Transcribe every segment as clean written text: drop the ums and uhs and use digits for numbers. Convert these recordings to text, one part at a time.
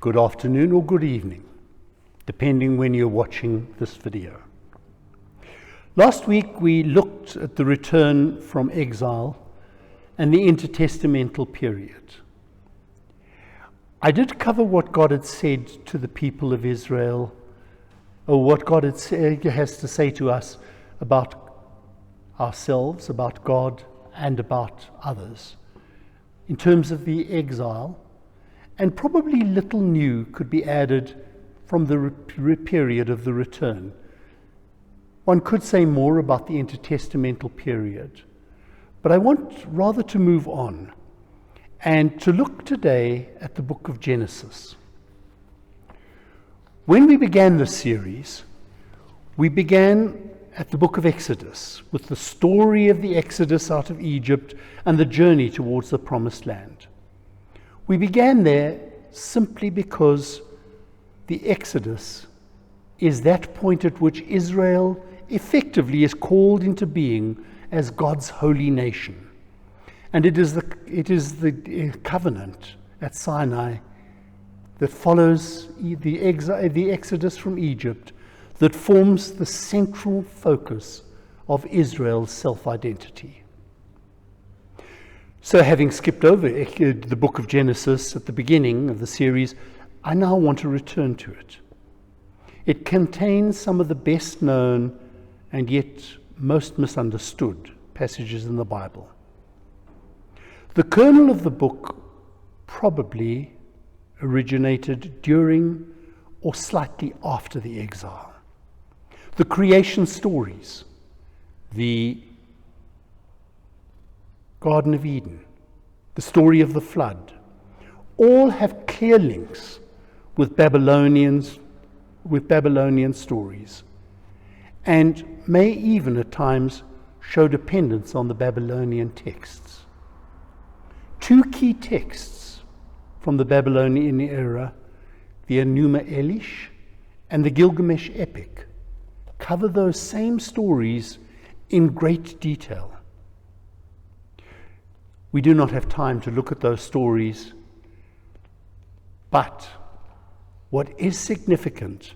good afternoon or good evening, depending when you're watching this video. Last week we looked at the return from exile and the intertestamental period. I did cover what God had said to the people of Israel, or what God has to say to us about ourselves, about God, and about others, in terms of the exile. And probably little new could be added from the period of the return. One could say more about the intertestamental period, but I want rather to move on and to look today at the book of Genesis. When we began this series, we began at the book of Exodus with the story of the Exodus out of Egypt and the journey towards the promised land. We began there simply because the Exodus is that point at which Israel effectively is called into being as God's holy nation. And it is the covenant at Sinai that follows the Exodus from Egypt that forms the central focus of Israel's self-identity. So having skipped over the book of Genesis at the beginning of the series, I now want to return to it. It contains some of the best known and yet most misunderstood passages in the Bible. The kernel of the book probably originated during or slightly after the exile. The creation stories, the Garden of Eden, the story of the flood, all have clear links with Babylonian stories, and may even at times show dependence on the Babylonian texts. Two key texts from the Babylonian era, the Enuma Elish and the Gilgamesh epic, cover those same stories in great detail. We do not have time to look at those stories, but what is significant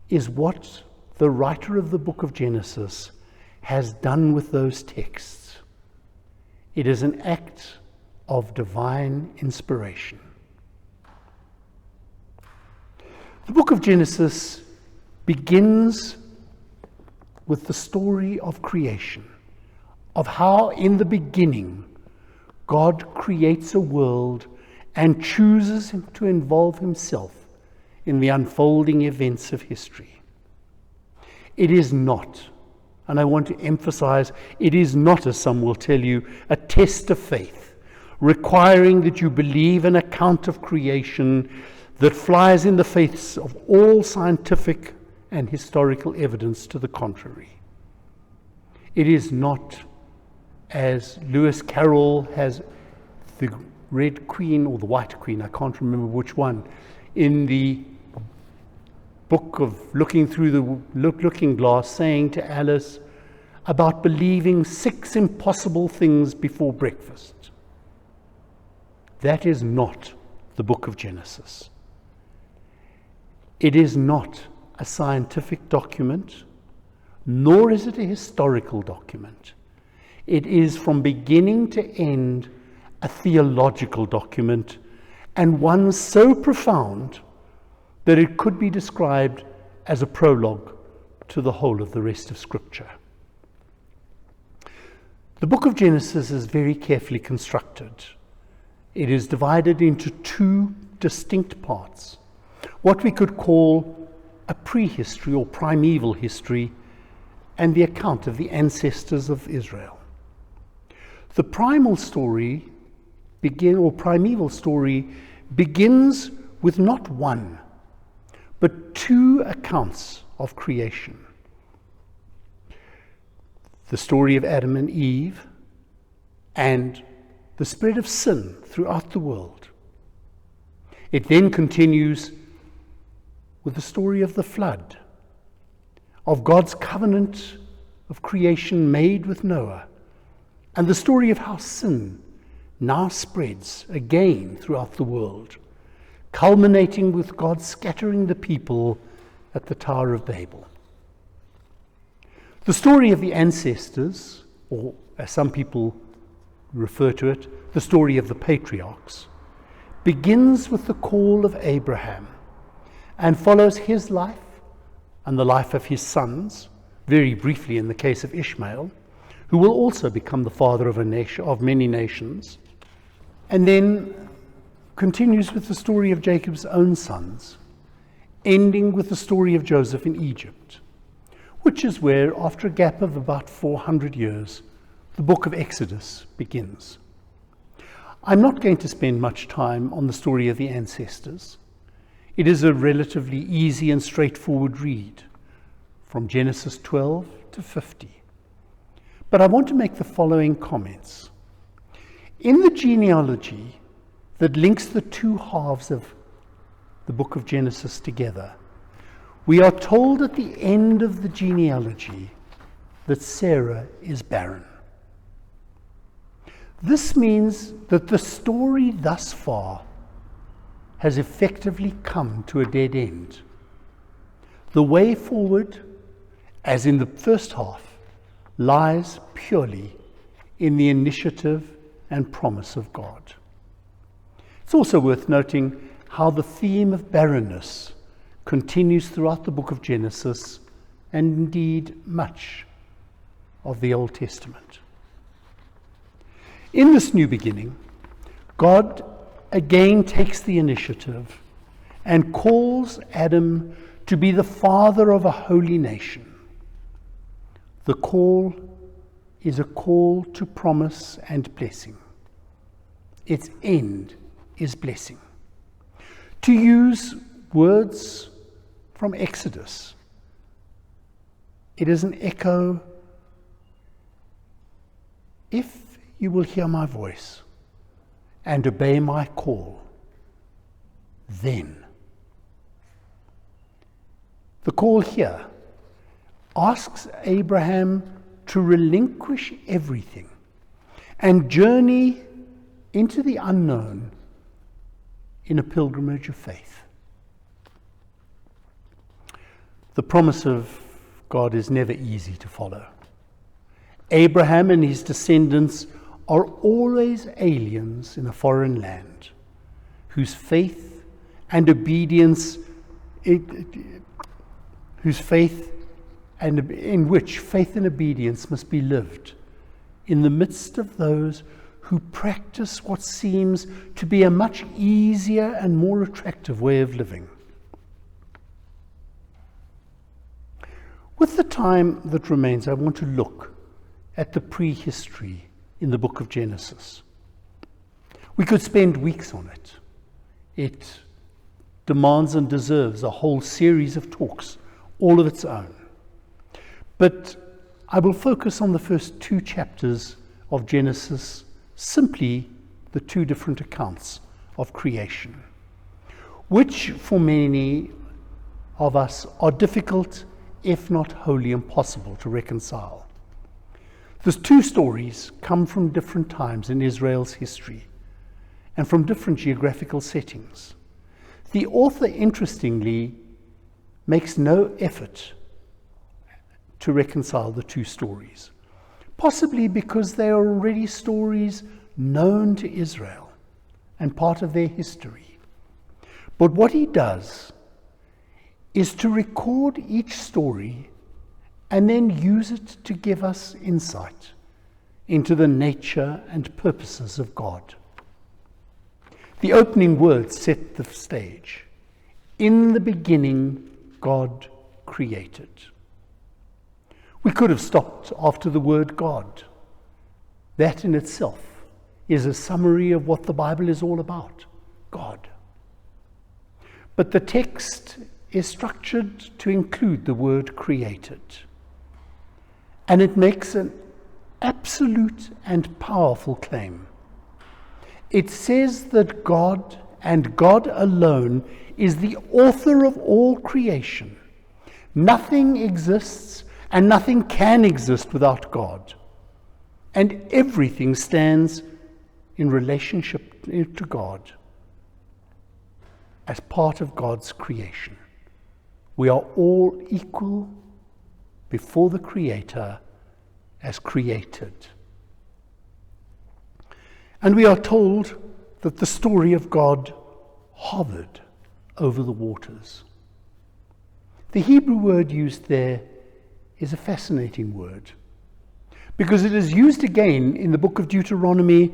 is what the writer of the book of Genesis has done with those texts. It is an act of divine inspiration. The book of Genesis begins with the story of creation, of how in the beginning God creates a world and chooses him to involve himself in the unfolding events of history. It is not, and I want to emphasize, it is not, as some will tell you, a test of faith, requiring that you believe an account of creation that flies in the face of all scientific and historical evidence to the contrary. It is not, as Lewis Carroll has the Red Queen or the White Queen, I can't remember which one, in the book of Looking Through the Looking Glass, saying to Alice about believing 6 impossible things before breakfast. That is not the book of Genesis. It is not a scientific document, nor is it a historical document. It is from beginning to end a theological document, and one so profound that it could be described as a prologue to the whole of the rest of Scripture. The book of Genesis is very carefully constructed. It is divided into 2 distinct parts, what we could call a prehistory or primeval history, and the account of the ancestors of Israel. The primeval story begins with not one, but 2 accounts of creation. The story of Adam and Eve and the spread of sin throughout the world. It then continues with the story of the flood, of God's covenant of creation made with Noah, and the story of how sin now spreads again throughout the world, culminating with God scattering the people at the Tower of Babel. The story of the ancestors, or as some people refer to it, the story of the patriarchs, begins with the call of Abraham and follows his life and the life of his sons, very briefly in the case of Ishmael, who will also become the father of many nations, and then continues with the story of Jacob's own sons, ending with the story of Joseph in Egypt, which is where, after a gap of about 400 years, the book of Exodus begins. I'm not going to spend much time on the story of the ancestors. It is a relatively easy and straightforward read, from Genesis 12 to 50. But I want to make the following comments. In the genealogy that links the two halves of the book of Genesis together, we are told at the end of the genealogy that Sarah is barren. This means that the story thus far has effectively come to a dead end. The way forward, as in the first half, lies purely in the initiative and promise of God. It's also worth noting how the theme of barrenness continues throughout the book of Genesis and indeed much of the Old Testament. In this new beginning, God again takes the initiative and calls Adam to be the father of a holy nation. The call is a call to promise and blessing. Its end is blessing. To use words from Exodus, it is an echo. If you will hear my voice and obey my call, then. The call here asks Abraham to relinquish everything and journey into the unknown in a pilgrimage of faith. The promise of God is never easy to follow. Abraham and his descendants are always aliens in a foreign land, whose faith and obedience, in which faith and obedience must be lived in the midst of those who practice what seems to be a much easier and more attractive way of living. With the time that remains, I want to look at the prehistory in the book of Genesis. We could spend weeks on it. It demands and deserves a whole series of talks, all of its own. But I will focus on the first two chapters of Genesis, simply the two different accounts of creation, which for many of us are difficult, if not wholly impossible, to reconcile. The two stories come from different times in Israel's history and from different geographical settings. The author, interestingly, makes no effort to reconcile the two stories, possibly because they are already stories known to Israel and part of their history. But what he does is to record each story and then use it to give us insight into the nature and purposes of God. The opening words set the stage. In the beginning, God created. We could have stopped after the word God. That in itself is a summary of what the Bible is all about, God. But the text is structured to include the word created. And it makes an absolute and powerful claim. It says that God and God alone is the author of all creation. Nothing exists and nothing can exist without God. And everything stands in relationship to God. as part of God's creation. We are all equal before the Creator as created. And we are told that the story of God hovered over the waters. The Hebrew word used there is a fascinating word, because it is used again in the book of Deuteronomy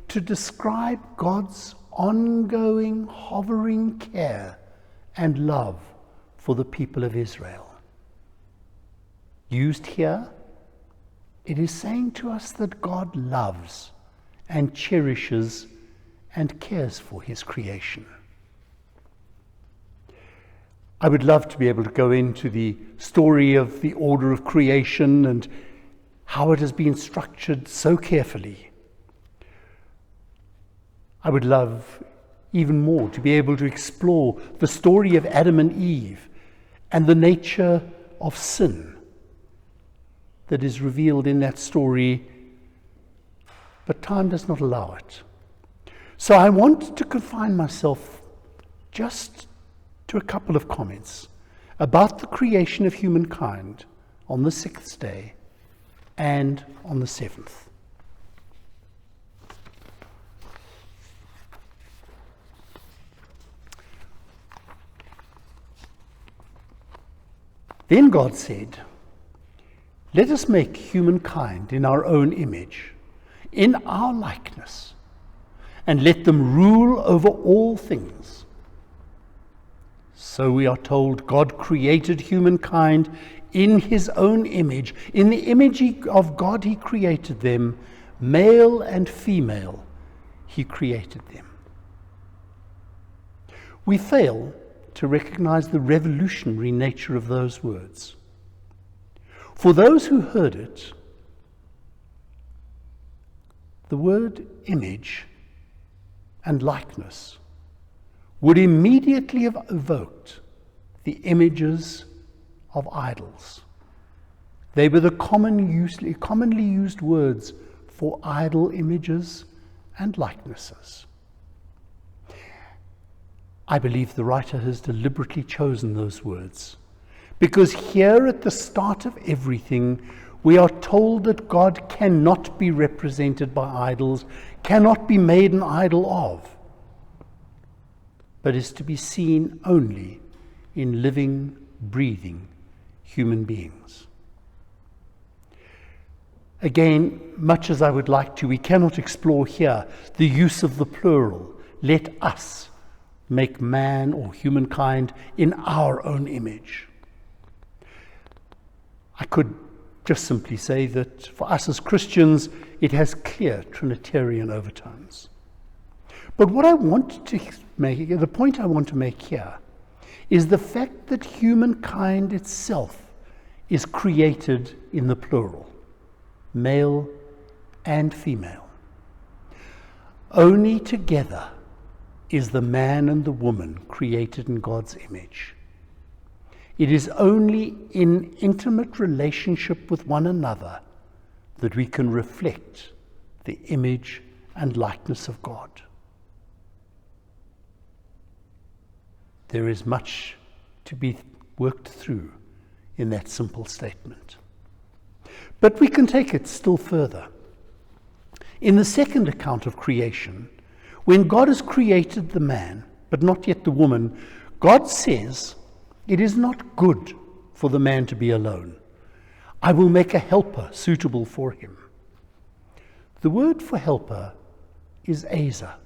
to describe God's ongoing, hovering care and love for the people of Israel. Used here, it is saying to us that God loves and cherishes and cares for his creation. I would love to be able to go into the story of the order of creation and how it has been structured so carefully. I would love even more to be able to explore the story of Adam and Eve and the nature of sin that is revealed in that story, but time does not allow it. So I want to confine myself just to a couple of comments about the creation of humankind on the 6th day and on the 7th. Then God said, "Let us make humankind in our own image, in our likeness, and let them rule over all things." So we are told God created humankind in his own image. In the image of God he created them, male and female he created them. We fail to recognize the revolutionary nature of those words. For those who heard it, the word image and likeness would immediately have evoked the images of idols. They were the commonly used words for idol images and likenesses. I believe the writer has deliberately chosen those words, because here at the start of everything, we are told that God cannot be represented by idols, cannot be made an idol of, but is to be seen only in living, breathing human beings. Again, much as I would like to, we cannot explore here the use of the plural, "let us make man or humankind in our own image." I could just simply say that for us as Christians, it has clear Trinitarian overtones. But what I want to make, the point I want to make here, is the fact that humankind itself is created in the plural, male and female. Only together is the man and the woman created in God's image. It is only in intimate relationship with one another that we can reflect the image and likeness of God. There is much to be worked through in that simple statement. But we can take it still further. In the second account of creation, when God has created the man, but not yet the woman, God says, "It is not good for the man to be alone. I will make a helper suitable for him." The word for helper is Asa.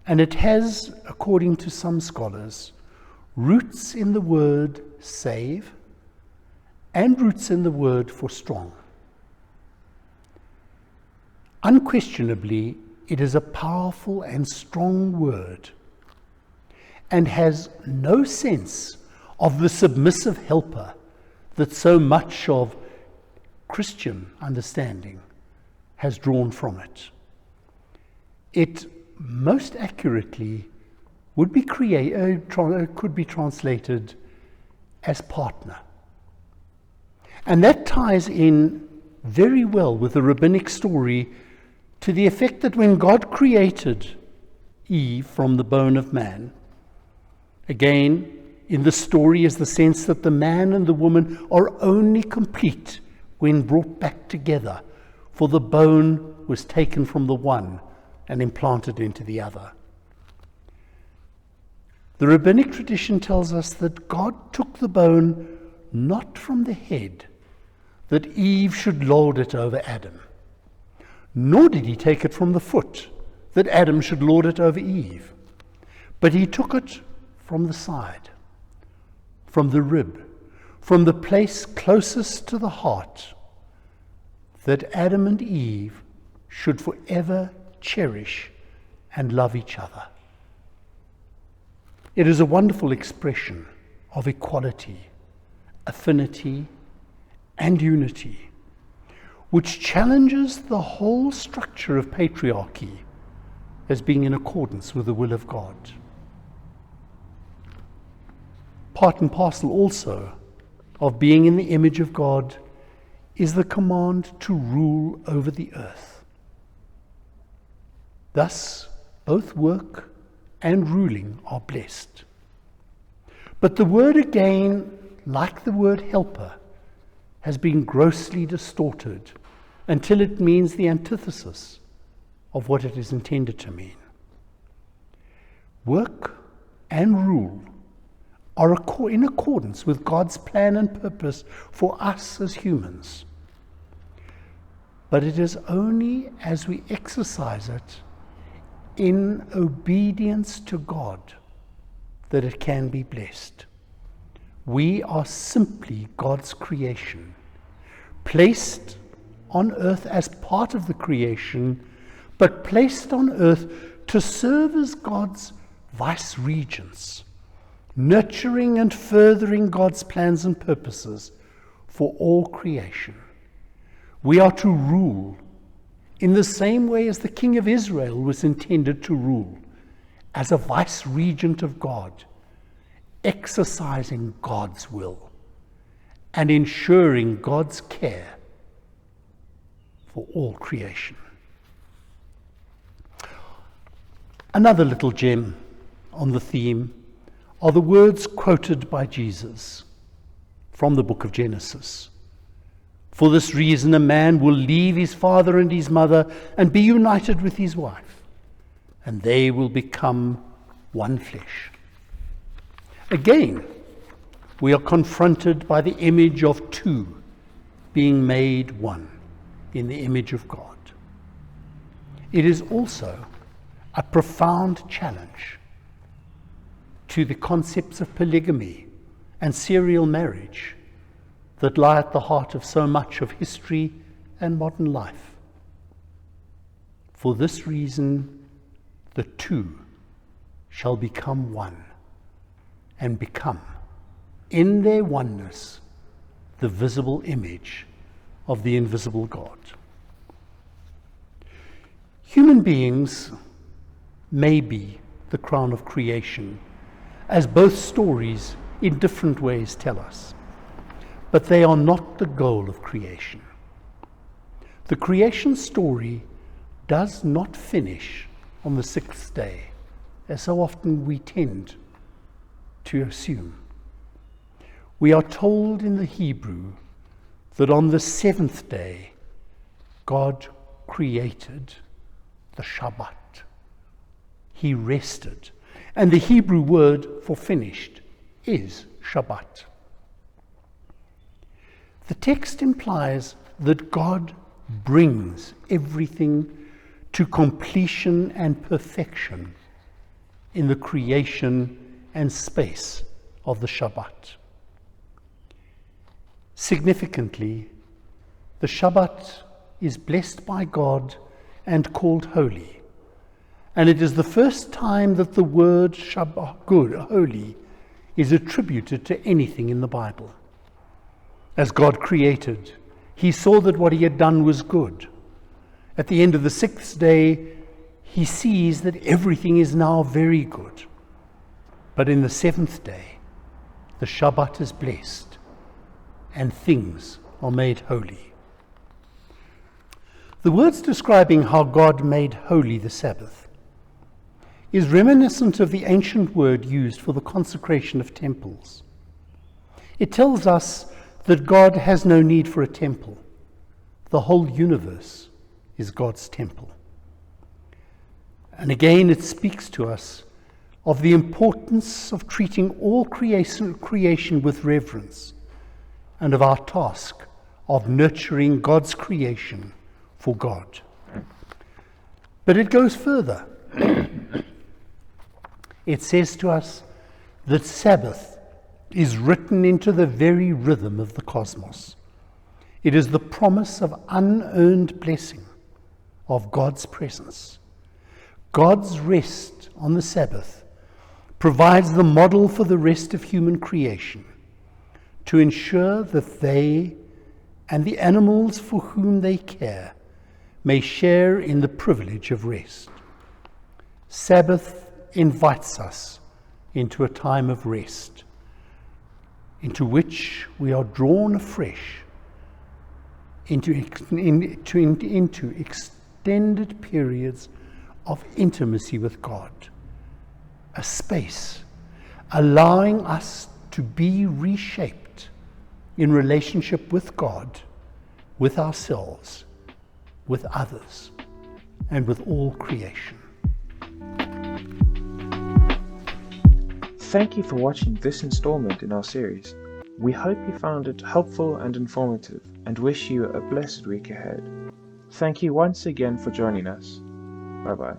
And it has, according to some scholars, roots in the word save and roots in the word for strong. Unquestionably, it is a powerful and strong word and has no sense of the submissive helper that so much of Christian understanding has drawn from it. It most accurately would be could be translated as partner. And that ties in very well with the rabbinic story to the effect that when God created Eve from the bone of man, Again, in the story is the sense that the man and the woman are only complete when brought back together, for the bone was taken from the one and implanted into the other. The rabbinic tradition tells us that God took the bone not from the head, that Eve should lord it over Adam, nor did he take it from the foot, that Adam should lord it over Eve, but he took it from the side, from the rib, from the place closest to the heart, that Adam and Eve should forever cherish and love each other. It is a wonderful expression of equality, affinity, and unity, which challenges the whole structure of patriarchy as being in accordance with the will of God. Part and parcel also of being in the image of God is the command to rule over the earth. Thus, both work and ruling are blessed. But the word again, like the word helper, has been grossly distorted until it means the antithesis of what it is intended to mean. Work and rule are in accordance with God's plan and purpose for us as humans. But it is only as we exercise it in obedience to God that it can be blessed. We are simply God's creation, placed on earth as part of the creation, but placed on earth to serve as God's vice-regents, nurturing and furthering God's plans and purposes for all creation. We are to rule in the same way as the king of Israel was intended to rule, as a vice-regent of God, exercising God's will and ensuring God's care for all creation. Another little gem on the theme are the words quoted by Jesus from the book of Genesis. For this reason, a man will leave his father and his mother and be united with his wife, and they will become one flesh. Again, we are confronted by the image of two being made one in the image of God. It is also a profound challenge to the concepts of polygamy and serial marriage that lie at the heart of so much of history and modern life. For this reason, the two shall become one, and become, in their oneness, the visible image of the invisible God. Human beings may be the crown of creation, as both stories in different ways tell us. But they are not the goal of creation. The creation story does not finish on the sixth day, as so often we tend to assume. We are told in the Hebrew that on the seventh day, God created the Shabbat. He rested. And the Hebrew word for finished is Shabbat. The text implies that God brings everything to completion and perfection in the creation and space of the Shabbat. Significantly, the Shabbat is blessed by God and called holy. And it is the first time that the word Shabbat, good, holy, is attributed to anything in the Bible. As God created, he saw that what he had done was good. At the end of the sixth day, he sees that everything is now very good. But in the seventh day, the Shabbat is blessed and things are made holy. The words describing how God made holy the Sabbath is reminiscent of the ancient word used for the consecration of temples. It tells us that God has no need for a temple. The whole universe is God's temple. And again, it speaks to us of the importance of treating all creation with reverence, and of our task of nurturing God's creation for God. But it goes further. It says to us that Sabbath is written into the very rhythm of the cosmos. It is the promise of unearned blessing, of God's presence. God's rest on the Sabbath provides the model for the rest of human creation, to ensure that they and the animals for whom they care may share in the privilege of rest. Sabbath invites us into a time of rest, into which we are drawn afresh into extended periods of intimacy with God, a space allowing us to be reshaped in relationship with God, with ourselves, with others, and with all creation. Thank you for watching this installment in our series. We hope you found it helpful and informative, and wish you a blessed week ahead. Thank you once again for joining us. Bye-bye.